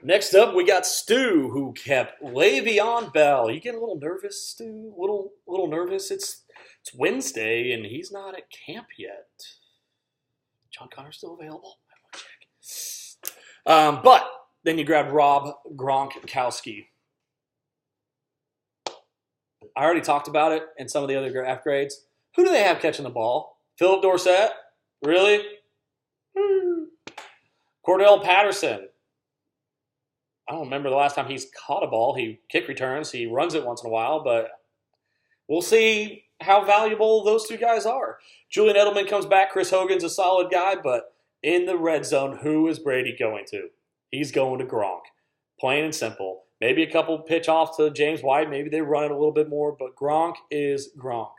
Next up, we got Stu, who kept Le'Veon Bell. You getting a little nervous, Stu? Little nervous? It's Wednesday, and he's not at camp yet. John Connor's still available? I want to check. But then you grabbed Rob Gronkowski. I already talked about it in some of the other draft grades. Who do they have catching the ball? Philip Dorsett? Really? Cordell Patterson. I don't remember the last time he's caught a ball. He kick returns. He runs it once in a while, but we'll see how valuable those two guys are. Julian Edelman comes back. Chris Hogan's a solid guy, but in the red zone, who is Brady going to? He's going to Gronk. Plain and simple. Maybe a couple pitch off to James White. Maybe they run it a little bit more, but Gronk is Gronk.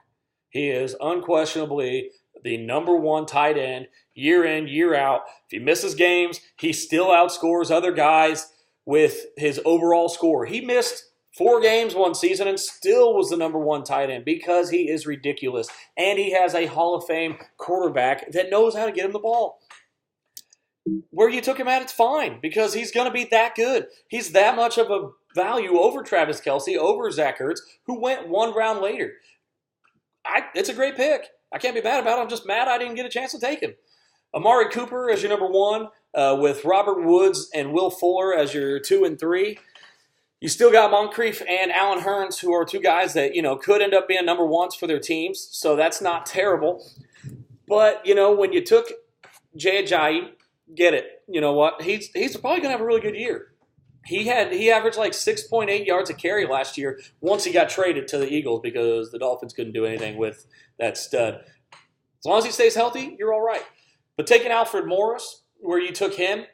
He is unquestionably the number one tight end year in, year out. If he misses games, he still outscores other guys with his overall score. He missed 4 games one season and still was the number one tight end because he is ridiculous. And he has a Hall of Fame quarterback that knows how to get him the ball. Where you took him at, it's fine because he's going to be that good. He's that much of a value over Travis Kelce, over Zach Ertz, who went 1 round later. It's a great pick. I can't be mad about it. I'm just mad I didn't get a chance to take him. Amari Cooper as your number 1, with Robert Woods and Will Fuller as your 2 and 3. You still got Moncrief and Allen Hurns, who are 2 guys that, could end up being number 1s for their teams, so that's not terrible. But, when you took Jay Ajayi, get it. You know what? He's probably going to have a really good year. He averaged like 6.8 yards a carry last year once he got traded to the Eagles because the Dolphins couldn't do anything with that stud. As long as he stays healthy, you're all right. But taking Alfred Morris, where you took him,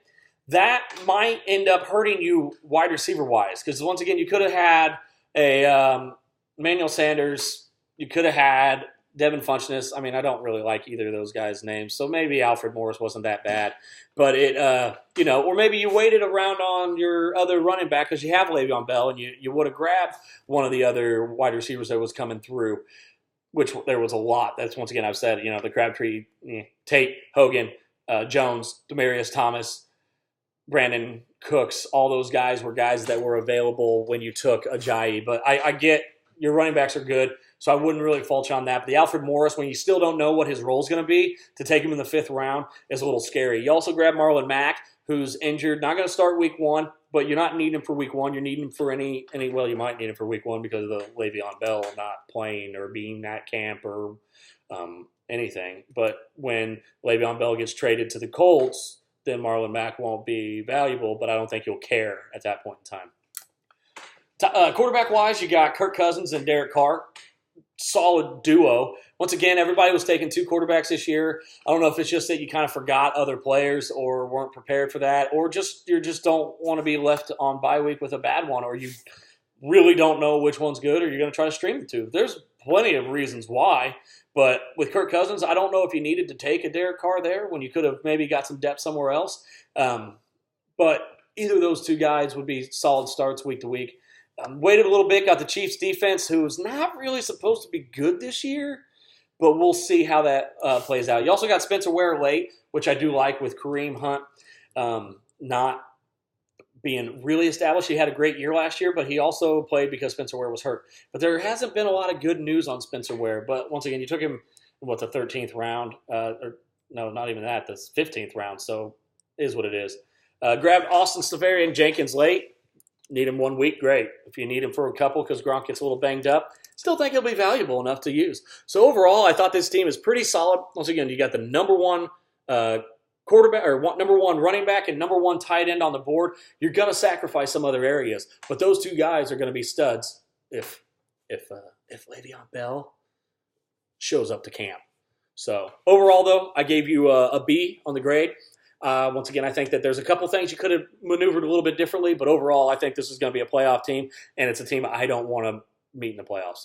that might end up hurting you wide receiver-wise because, once again, you could have had a Emmanuel Sanders. You could have had Devin Funchess. I mean, I don't really like either of those guys' names, so maybe Alfred Morris wasn't that bad. But or maybe you waited around on your other running back because you have Le'Veon Bell, and you would have grabbed one of the other wide receivers that was coming through, which there was a lot. That's, once again, I've said, the Crabtree, Tate, Hogan, Jones, Demaryius Thomas, Brandon Cooks, all those guys were guys that were available when you took Ajayi. But I get your running backs are good, so I wouldn't really fault you on that. But the Alfred Morris, when you still don't know what his role is going to be, to take him in the 5th round is a little scary. You also grab Marlon Mack, who's injured, not going to start week 1, but you're not needing him for week 1. You're needing him for well, you might need him for week 1 because of the Le'Veon Bell not playing or being at camp or anything. But when Le'Veon Bell gets traded to the Colts, then Marlon Mack won't be valuable, but I don't think you'll care at that point in time. Quarterback-wise, you got Kirk Cousins and Derek Carr. Solid duo. Once again, everybody was taking 2 quarterbacks this year. I don't know if it's just that you kind of forgot other players or weren't prepared for that, or you just don't want to be left on bye week with a bad one, or you really don't know which one's good, or you're going to try to stream the 2. There's plenty of reasons why, but with Kirk Cousins, I don't know if you needed to take a Derek Carr there when you could have maybe got some depth somewhere else. But either of those 2 guys would be solid starts week to week. Waited a little bit, got the Chiefs defense, who's not really supposed to be good this year, but we'll see how that plays out. You also got Spencer Ware late, which I do like with Kareem Hunt not being really established. He had a great year last year, but he also played because Spencer Ware was hurt. But there hasn't been a lot of good news on Spencer Ware. But once again, you took him, the 13th round? Or no, not even that, the 15th round, so it is what it is. Grabbed Austin Seferian-Jenkins late. Need him 1 week, great. If you need him for a couple because Gronk gets a little banged up, still think he'll be valuable enough to use. So overall, I thought this team is pretty solid. Once again, you got the number 1 quarterback or number 1 running back and number 1 tight end on the board. You're going to sacrifice some other areas, but those 2 guys are going to be studs if Le'Veon Bell shows up to camp. So overall, though, I gave you a B on the grade. Once again, I think that there's a couple things you could have maneuvered a little bit differently, but overall, I think this is going to be a playoff team, and it's a team I don't want to meet in the playoffs.